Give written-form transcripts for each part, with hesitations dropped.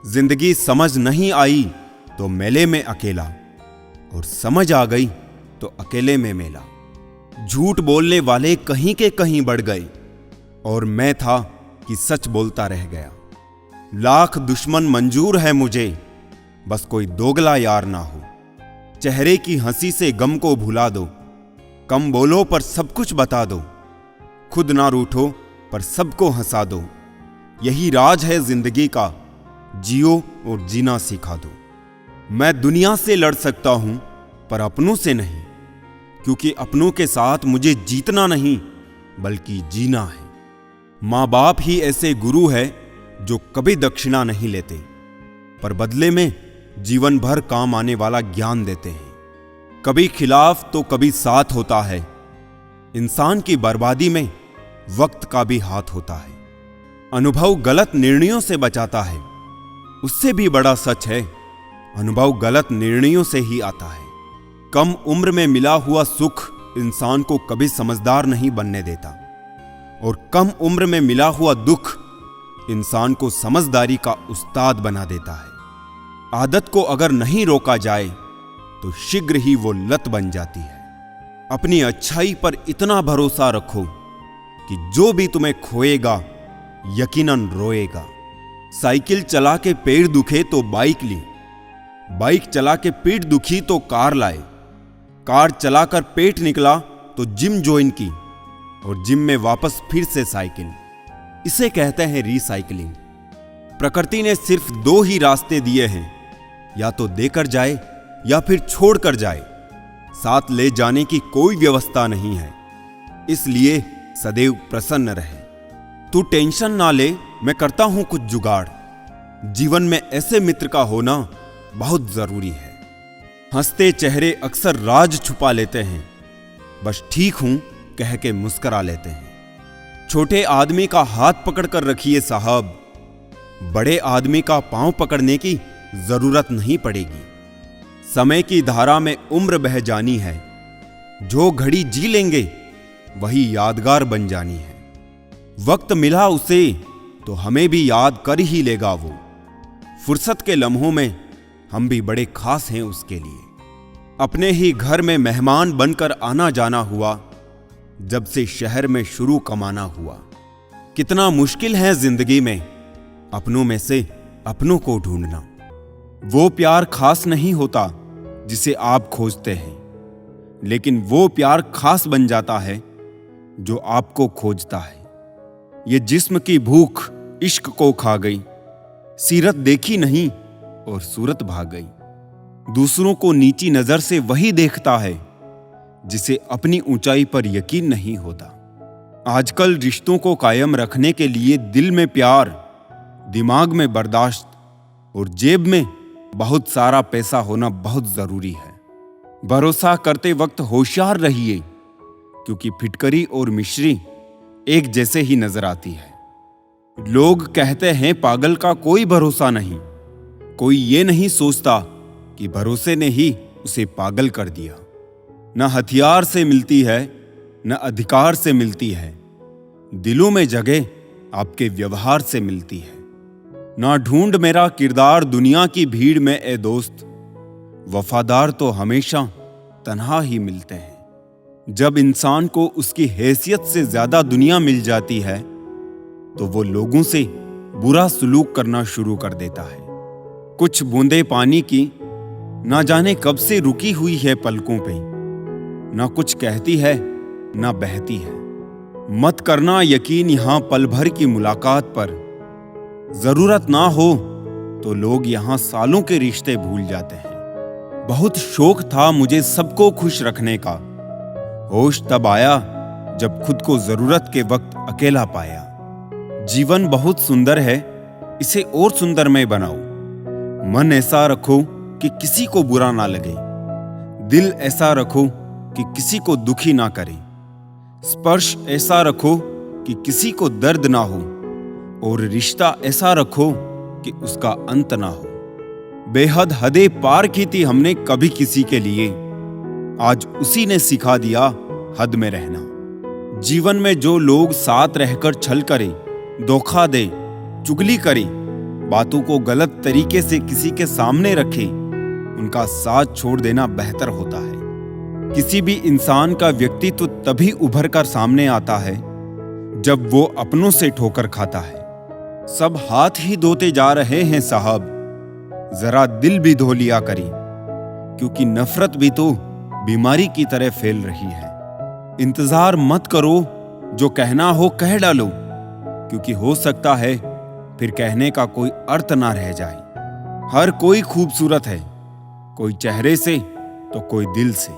जिंदगी समझ नहीं आई तो मेले में अकेला, और समझ आ गई तो अकेले में मेला। झूठ बोलने वाले कहीं के कहीं बढ़ गए, और मैं था कि सच बोलता रह गया। लाख दुश्मन मंजूर है मुझे, बस कोई दोगला यार ना हो। चेहरे की हंसी से गम को भुला दो, कम बोलो पर सब कुछ बता दो। खुद ना रूठो पर सबको हंसा दो। यही राज है जिंदगी का, जियो और जीना सिखा दो। मैं दुनिया से लड़ सकता हूं पर अपनों से नहीं, क्योंकि अपनों के साथ मुझे जीतना नहीं बल्कि जीना है। माँ बाप ही ऐसे गुरु है जो कभी दक्षिणा नहीं लेते, पर बदले में जीवन भर काम आने वाला ज्ञान देते हैं। कभी खिलाफ तो कभी साथ होता है। इंसान की बर्बादी में वक्त का भी हाथ होता है। अनुभव गलत निर्णयों से बचाता है। उससे भी बड़ा सच है, अनुभव गलत निर्णयों से ही आता है। कम उम्र में मिला हुआ सुख इंसान को कभी समझदार नहीं बनने देता, और कम उम्र में मिला हुआ दुख इंसान को समझदारी का उस्ताद बना देता है। आदत को अगर नहीं रोका जाए तो शीघ्र ही वो लत बन जाती है। अपनी अच्छाई पर इतना भरोसा रखो कि जो भी तुम्हें खोएगा यकीनन रोएगा। साइकिल चला के पैर दुखे तो बाइक ली, बाइक चला के पीठ दुखी तो कार लाए, कार चलाकर पेट निकला तो जिम ज्वाइन की, और जिम में वापस फिर से साइकिल। इसे कहते हैं रिसाइकलिंग। प्रकृति ने सिर्फ दो ही रास्ते दिए हैं, या तो देकर जाए या फिर छोड़कर जाए। साथ ले जाने की कोई व्यवस्था नहीं है, इसलिए सदैव प्रसन्न रहे। तू टेंशन ना ले, मैं करता हूं कुछ जुगाड़। जीवन में ऐसे मित्र का होना बहुत जरूरी है। हंसते चेहरे अक्सर राज छुपा लेते हैं, बस ठीक हूं कह के मुस्कुरा लेते हैं। छोटे आदमी का हाथ पकड़ कर रखिए साहब, बड़े आदमी का पांव पकड़ने की जरूरत नहीं पड़ेगी। समय की धारा में उम्र बह जानी है, जो घड़ी जी लेंगे वही यादगार बन जानी है। वक्त मिला उसे तो हमें भी याद कर ही लेगा वो। फुर्सत के लम्हों में हम भी बड़े खास हैं उसके लिए। अपने ही घर में मेहमान बनकर आना जाना हुआ, जब से शहर में शुरू कमाना हुआ। कितना मुश्किल है जिंदगी में अपनों में से अपनों को ढूंढना। वो प्यार खास नहीं होता जिसे आप खोजते हैं, लेकिन वो प्यार खास बन जाता है जो आपको खोजता है। ये जिस्म की भूख इश्क को खा गई, सीरत देखी नहीं और सूरत भाग गई। दूसरों को नीची नजर से वही देखता है जिसे अपनी ऊंचाई पर यकीन नहीं होता। आजकल रिश्तों को कायम रखने के लिए दिल में प्यार, दिमाग में बर्दाश्त और जेब में बहुत सारा पैसा होना बहुत जरूरी है। भरोसा करते वक्त होशियार रहिए, क्योंकि फिटकरी और मिश्री एक जैसे ही नजर आती है। लोग कहते हैं पागल का कोई भरोसा नहीं। कोई ये नहीं सोचता कि भरोसे ने ही उसे पागल कर दिया। न हथियार से मिलती है न अधिकार से मिलती है, दिलों में जगह आपके व्यवहार से मिलती है। ना ढूंढ मेरा किरदार दुनिया की भीड़ में ए दोस्त, वफादार तो हमेशा तन्हा ही मिलते हैं। जब इंसान को उसकी हैसियत से ज्यादा दुनिया मिल जाती है तो वो लोगों से बुरा सलूक करना शुरू कर देता है। कुछ बूंदे पानी की ना जाने कब से रुकी हुई है पलकों पे, ना कुछ कहती है ना बहती है। मत करना यकीन यहां पल भर की मुलाकात पर, जरूरत ना हो तो लोग यहां सालों के रिश्ते भूल जाते हैं। बहुत शौक था मुझे सबको खुश रखने का, होश तब आया जब खुद को जरूरत के वक्त अकेला पाया। जीवन बहुत सुंदर है, इसे और सुंदरमय बनाओ। मन ऐसा रखो कि किसी को बुरा ना लगे, दिल ऐसा रखो कि किसी को दुखी ना करे, स्पर्श ऐसा रखो कि किसी को दर्द ना हो, और रिश्ता ऐसा रखो कि उसका अंत ना हो। बेहद हदें पार की थी हमने कभी किसी के लिए, आज उसी ने सिखा दिया हद में रहना। जीवन में जो लोग साथ रहकर छल करें, धोखा दे, चुगली करें, बातों को गलत तरीके से किसी के सामने रखे, उनका साथ छोड़ देना बेहतर होता है। किसी भी इंसान का व्यक्तित्व तभी उभर कर सामने आता है जब वो अपनों से ठोकर खाता है। सब हाथ ही धोते जा रहे हैं साहब, जरा दिल भी धो लिया करें, क्योंकि नफरत भी तो बीमारी की तरह फैल रही है। इंतजार मत करो, जो कहना हो कह डालो, क्योंकि हो सकता है फिर कहने का कोई अर्थ ना रह जाए। हर कोई खूबसूरत है, कोई चेहरे से तो कोई दिल से।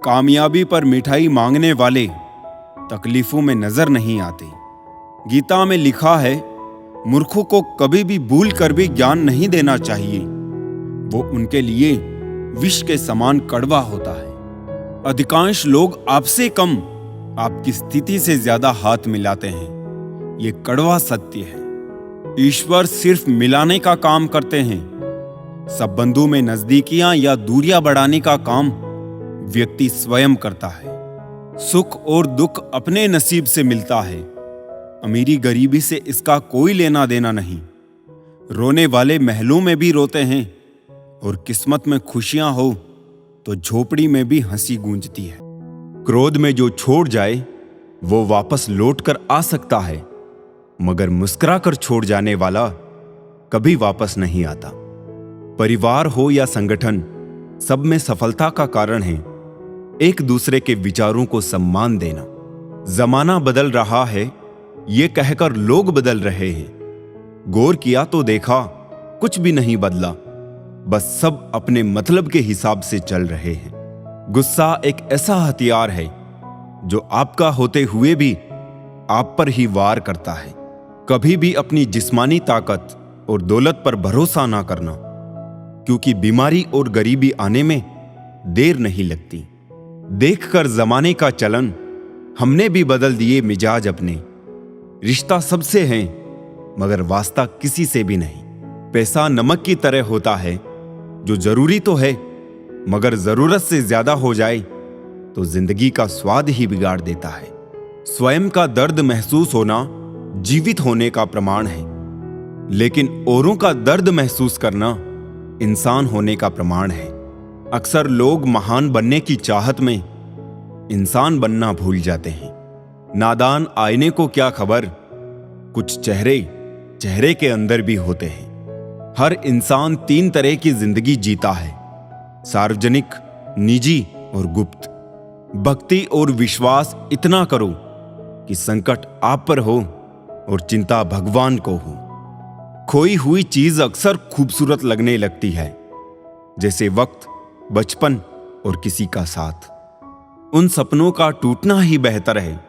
कामयाबी पर मिठाई मांगने वाले तकलीफों में नजर नहीं आते। गीता में लिखा है, मूर्खों को कभी भी भूल कर भी ज्ञान नहीं देना चाहिए, वो उनके लिए विष के समान कड़वा होता है। अधिकांश लोग आपसे कम आपकी स्थिति से ज्यादा हाथ मिलाते हैं, ये कड़वा सत्य है। ईश्वर सिर्फ मिलाने का काम करते हैं। संबंधों में नजदीकियां या दूरियां बढ़ाने का काम व्यक्ति स्वयं करता है। सुख और दुख अपने नसीब से मिलता है, अमीरी गरीबी से इसका कोई लेना देना नहीं। रोने वाले महलों में भी रोते हैं, और किस्मत में खुशियां हो तो झोपड़ी में भी हंसी गूंजती है। क्रोध में जो छोड़ जाए वो वापस लौट कर आ सकता है, मगर मुस्कुरा कर छोड़ जाने वाला कभी वापस नहीं आता। परिवार हो या संगठन, सब में सफलता का कारण है एक दूसरे के विचारों को सम्मान देना। जमाना बदल रहा है ये कहकर लोग बदल रहे हैं। गौर किया तो देखा कुछ भी नहीं बदला, बस सब अपने मतलब के हिसाब से चल रहे हैं। गुस्सा एक ऐसा हथियार है जो आपका होते हुए भी आप पर ही वार करता है। कभी भी अपनी जिस्मानी ताकत और दौलत पर भरोसा ना करना, क्योंकि बीमारी और गरीबी आने में देर नहीं लगती। देखकर जमाने का चलन हमने भी बदल दिए मिजाज अपने। रिश्ता सबसे है मगर वास्ता किसी से भी नहीं। पैसा नमक की तरह होता है, जो जरूरी तो है मगर जरूरत से ज्यादा हो जाए तो जिंदगी का स्वाद ही बिगाड़ देता है। स्वयं का दर्द महसूस होना जीवित होने का प्रमाण है, लेकिन औरों का दर्द महसूस करना इंसान होने का प्रमाण है। अक्सर लोग महान बनने की चाहत में इंसान बनना भूल जाते हैं। नादान आईने को क्या खबर, कुछ चेहरे के अंदर भी होते हैं। हर इंसान 3 तरह की जिंदगी जीता है, सार्वजनिक, निजी और गुप्त। भक्ति और विश्वास इतना करो कि संकट आप पर हो और चिंता भगवान को हो। खोई हुई चीज अक्सर खूबसूरत लगने लगती है, जैसे वक्त, बचपन और किसी का साथ। उन सपनों का टूटना ही बेहतर है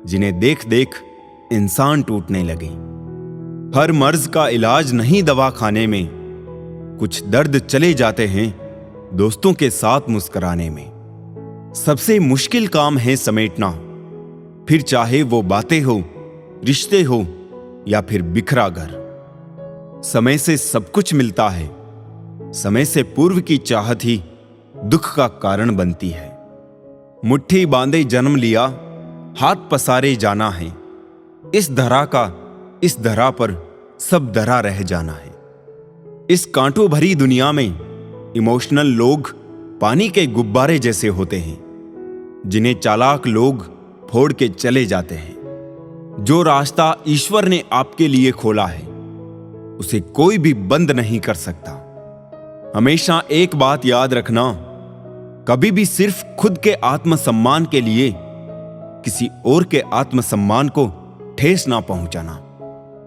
जिन्हें देख देख इंसान टूटने लगे। हर मर्ज का इलाज नहीं दवा खाने में, कुछ दर्द चले जाते हैं दोस्तों के साथ मुस्कुराने में। सबसे मुश्किल काम है समेटना, फिर चाहे वो बातें हो, रिश्ते हो या फिर बिखरा घर। समय से सब कुछ मिलता है, समय से पूर्व की चाहत ही दुख का कारण बनती है। मुट्ठी बांधे जन्म लिया, हाथ पसारे जाना है। इस धरा पर सब धरा रह जाना है। इस कांटों भरी दुनिया में इमोशनल लोग पानी के गुब्बारे जैसे होते हैं, जिन्हें चालाक लोग फोड़ के चले जाते हैं। जो रास्ता ईश्वर ने आपके लिए खोला है उसे कोई भी बंद नहीं कर सकता। हमेशा एक बात याद रखना, कभी भी सिर्फ खुद के आत्मसम्मान के लिए किसी और के आत्मसम्मान को ठेस ना पहुंचाना।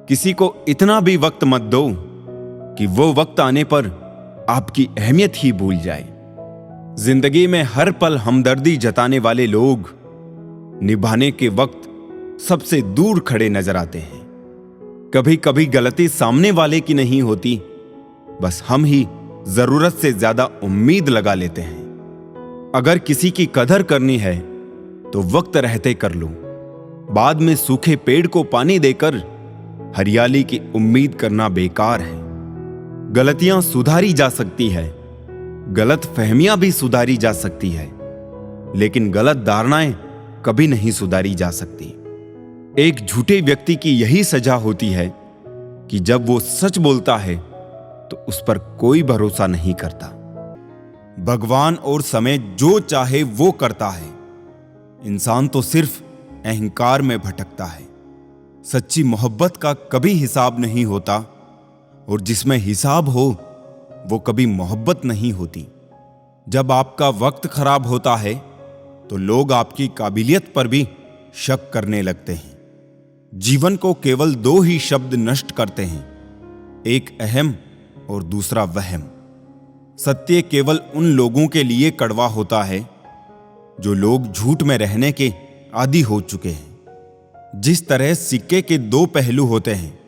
किसी को इतना भी वक्त मत दो कि वो वक्त आने पर आपकी अहमियत ही भूल जाए। जिंदगी में हर पल हमदर्दी जताने वाले लोग निभाने के वक्त सबसे दूर खड़े नजर आते हैं। कभी कभी गलती सामने वाले की नहीं होती, बस हम ही जरूरत से ज्यादा उम्मीद लगा लेते हैं। अगर किसी की कदर करनी है तो वक्त रहते कर लो। बाद में सूखे पेड़ को पानी देकर हरियाली की उम्मीद करना बेकार है। गलतियां सुधारी जा सकती है, गलत फहमियां भी सुधारी जा सकती है, लेकिन गलत धारणाएं कभी नहीं सुधारी जा सकती। एक झूठे व्यक्ति की यही सजा होती है कि जब वो सच बोलता है तो उस पर कोई भरोसा नहीं करता। भगवान और समय जो चाहे वो करता है। इंसान तो सिर्फ अहंकार में भटकता है। सच्ची मोहब्बत का कभी हिसाब नहीं होता, और जिसमें हिसाब हो वो कभी मोहब्बत नहीं होती। जब आपका वक्त खराब होता है तो लोग आपकी काबिलियत पर भी शक करने लगते हैं। जीवन को केवल दो ही शब्द नष्ट करते हैं, एक अहम और दूसरा वहम। सत्य केवल उन लोगों के लिए कड़वा होता है जो लोग झूठ में रहने के आदी हो चुके हैं। जिस तरह सिक्के के दो पहलू होते हैं,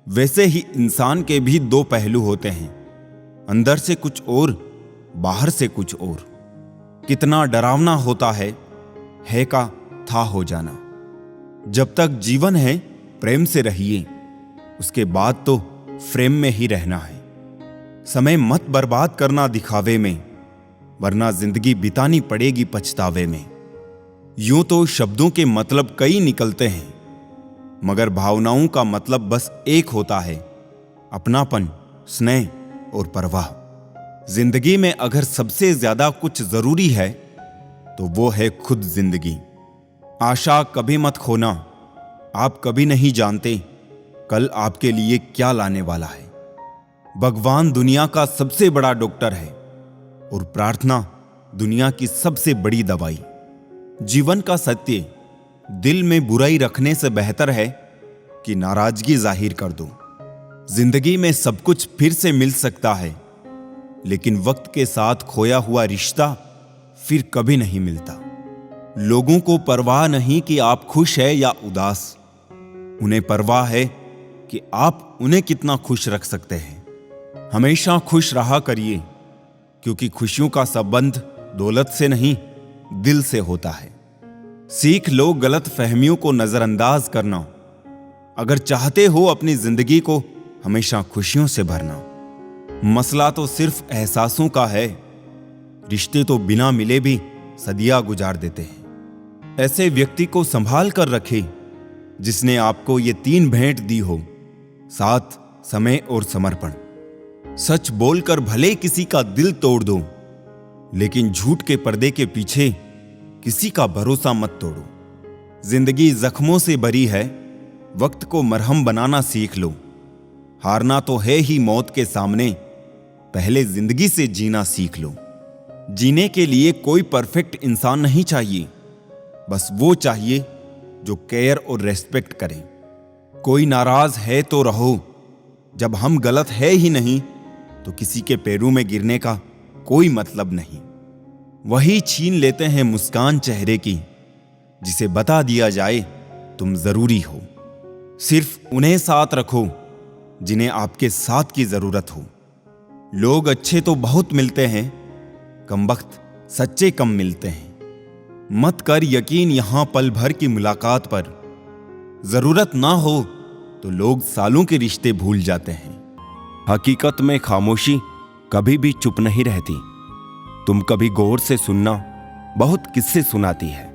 वैसे ही इंसान के भी दो पहलू होते हैं, अंदर से कुछ और, बाहर से कुछ और। कितना डरावना होता है का था हो जाना। जब तक जीवन है प्रेम से रहिए, उसके बाद तो फ्रेम में ही रहना है। समय मत बर्बाद करना दिखावे में, वरना जिंदगी बितानी पड़ेगी पछतावे में। यूं तो शब्दों के मतलब कई निकलते हैं, मगर भावनाओं का मतलब बस एक होता है, अपनापन, स्नेह और परवाह। जिंदगी में अगर सबसे ज्यादा कुछ जरूरी है तो वो है खुद जिंदगी। आशा कभी मत खोना, आप कभी नहीं जानते कल आपके लिए क्या लाने वाला है। भगवान दुनिया का सबसे बड़ा डॉक्टर है और प्रार्थना दुनिया की सबसे बड़ी दवाई। जीवन का सत्य दिल में बुराई रखने से बेहतर है कि नाराजगी जाहिर कर दो। जिंदगी में सब कुछ फिर से मिल सकता है, लेकिन वक्त के साथ खोया हुआ रिश्ता फिर कभी नहीं मिलता। लोगों को परवाह नहीं कि आप खुश हैं या उदास, उन्हें परवाह है कि आप उन्हें कितना खुश रख सकते हैं। हमेशा खुश रहा करिए, क्योंकि खुशियों का संबंध दौलत से नहीं, दिल से होता है। सीख लो गलत फहमियों को नजरअंदाज करना, अगर चाहते हो अपनी जिंदगी को हमेशा खुशियों से भरना। मसला तो सिर्फ एहसासों का है, रिश्ते तो बिना मिले भी सदियां गुजार देते हैं। ऐसे व्यक्ति को संभाल कर रखें जिसने आपको ये तीन भेंट दी हो, साथ, समय और समर्पण। सच बोलकर भले किसी का दिल तोड़ दो, लेकिन झूठ के पर्दे के पीछे किसी का भरोसा मत तोड़ो। जिंदगी जख्मों से भरी है, वक्त को मरहम बनाना सीख लो। हारना तो है ही मौत के सामने, पहले जिंदगी से जीना सीख लो। जीने के लिए कोई परफेक्ट इंसान नहीं चाहिए, बस वो चाहिए जो केयर और रेस्पेक्ट करे। कोई नाराज है तो रहो, जब हम गलत है ही नहीं तो किसी के पैरों में गिरने का कोई मतलब नहीं। वही छीन लेते हैं मुस्कान चेहरे की, जिसे बता दिया जाए तुम जरूरी हो। सिर्फ उन्हें साथ रखो जिन्हें आपके साथ की जरूरत हो। लोग अच्छे तो बहुत मिलते हैं, कमबख्त सच्चे कम मिलते हैं। मत कर यकीन यहां पल भर की मुलाकात पर, जरूरत ना हो तो लोग सालों के रिश्ते भूल जाते हैं। हकीकत में खामोशी कभी भी चुप नहीं रहती। तुम कभी गौर से सुनना, बहुत किस्से सुनाती है।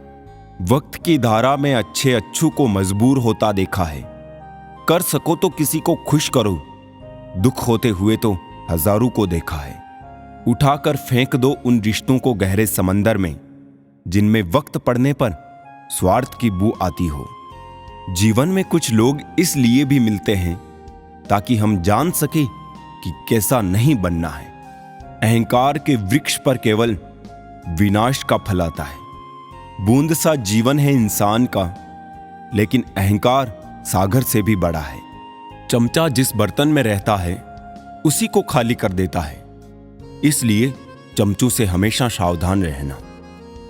वक्त की धारा में अच्छे अच्छू को मजबूर होता देखा है। कर सको तो किसी को खुश करो, दुख होते हुए तो हजारों को देखा है। उठाकर फेंक दो उन रिश्तों को गहरे समंदर में, जिनमें वक्त पड़ने पर स्वार्थ की बू आती हो। जीवन में कुछ लोग इसलिए भी मिलते हैं ताकि हम जान सके कि कैसा नहीं बनना है। अहंकार के वृक्ष पर केवल विनाश का फल आता है। बूंद सा जीवन है इंसान का, लेकिन अहंकार सागर से भी बड़ा है। चमचा जिस बर्तन में रहता है उसी को खाली कर देता है, इसलिए चमचों से हमेशा सावधान रहना।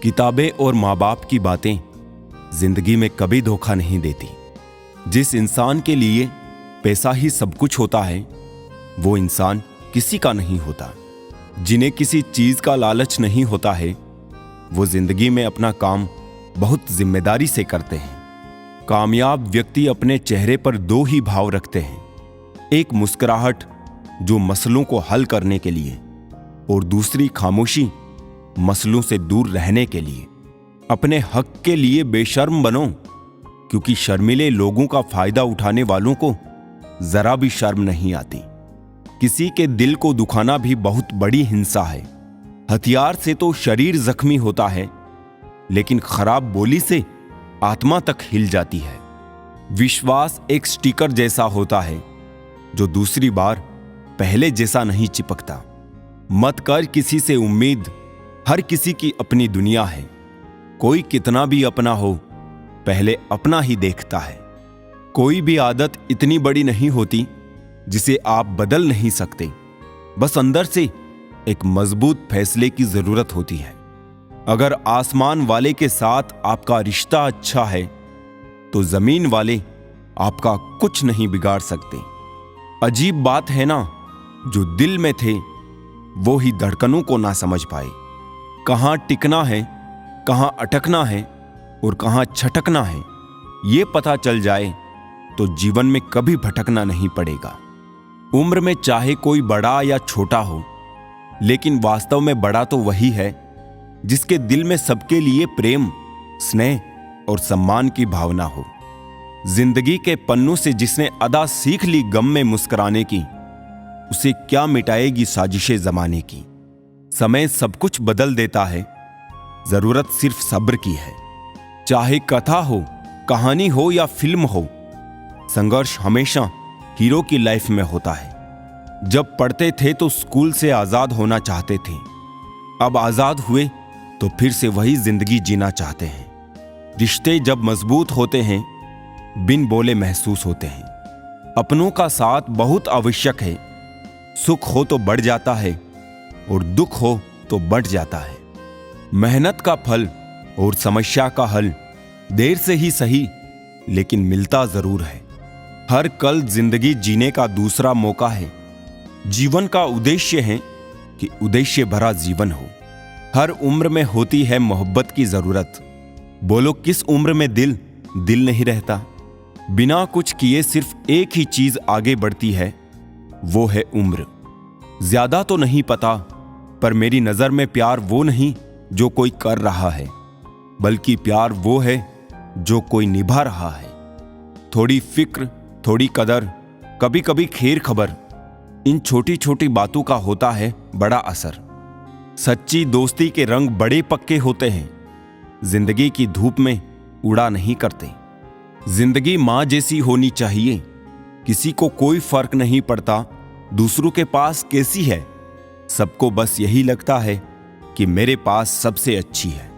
किताबें और माँ बाप की बातें जिंदगी में कभी धोखा नहीं देती। जिस इंसान के लिए पैसा ही सब कुछ होता है, वो इंसान किसी का नहीं होता। जिन्हें किसी चीज का लालच नहीं होता है, वो जिंदगी में अपना काम बहुत जिम्मेदारी से करते हैं। कामयाब व्यक्ति अपने चेहरे पर दो ही भाव रखते हैं, एक मुस्कुराहट जो मसलों को हल करने के लिए, और दूसरी खामोशी मसलों से दूर रहने के लिए। अपने हक के लिए बेशर्म बनो, क्योंकि शर्मीले लोगों का फायदा उठाने वालों को जरा भी शर्म नहीं आती। किसी के दिल को दुखाना भी बहुत बड़ी हिंसा है। हथियार से तो शरीर जख्मी होता है, लेकिन खराब बोली से आत्मा तक हिल जाती है। विश्वास एक स्टिकर जैसा होता है जो दूसरी बार पहले जैसा नहीं चिपकता। मत कर किसी से उम्मीद, हर किसी की अपनी दुनिया है। कोई कितना भी अपना हो, पहले अपना ही देखता है। कोई भी आदत इतनी बड़ी नहीं होती जिसे आप बदल नहीं सकते। बस अंदर से एक मजबूत फैसले की जरूरत होती है। अगर आसमान वाले के साथ आपका रिश्ता अच्छा है तो जमीन वाले आपका कुछ नहीं बिगाड़ सकते। अजीब बात है ना, जो दिल में थे वो ही धड़कनों को ना समझ पाए। कहां टिकना है, कहां अटकना है और कहां छटकना है, ये पता चल जाए तो जीवन में कभी भटकना नहीं पड़ेगा। उम्र में चाहे कोई बड़ा या छोटा हो, लेकिन वास्तव में बड़ा तो वही है जिसके दिल में सबके लिए प्रेम, स्नेह और सम्मान की भावना हो। जिंदगी के पन्नों से जिसने अदा सीख ली गम में मुस्कुराने की, उसे क्या मिटाएगी साजिशें जमाने की। समय सब कुछ बदल देता है, जरूरत सिर्फ सब्र की है। चाहे कथा हो, कहानी हो या फिल्म हो, संघर्ष हमेशा हीरो की लाइफ में होता है। जब पढ़ते थे तो स्कूल से आजाद होना चाहते थे, अब आजाद हुए तो फिर से वही जिंदगी जीना चाहते हैं। रिश्ते जब मजबूत होते हैं, बिन बोले महसूस होते हैं। अपनों का साथ बहुत आवश्यक है। सुख हो तो बढ़ जाता है और दुख हो तो बढ़ जाता है। मेहनत का फल और समस्या का हल देर से ही सही, लेकिन मिलता जरूर है। हर कल जिंदगी जीने का दूसरा मौका है। जीवन का उद्देश्य है कि उद्देश्य भरा जीवन हो। हर उम्र में होती है मोहब्बत की जरूरत। बोलो किस उम्र में दिल नहीं रहता। बिना कुछ किए सिर्फ एक ही चीज आगे बढ़ती है, वो है उम्र। ज्यादा तो नहीं पता, पर मेरी नजर में प्यार वो नहीं जो कोई कर रहा है, बल्कि प्यार वो है जो कोई निभा रहा है। थोड़ी फिक्र, थोड़ी कदर, कभी कभी खैर खबर, इन छोटी छोटी बातों का होता है बड़ा असर। सच्ची दोस्ती के रंग बड़े पक्के होते हैं, जिंदगी की धूप में उड़ा नहीं करते। जिंदगी मां जैसी होनी चाहिए, किसी को कोई फर्क नहीं पड़ता दूसरों के पास कैसी है। सबको बस यही लगता है कि मेरे पास सबसे अच्छी है।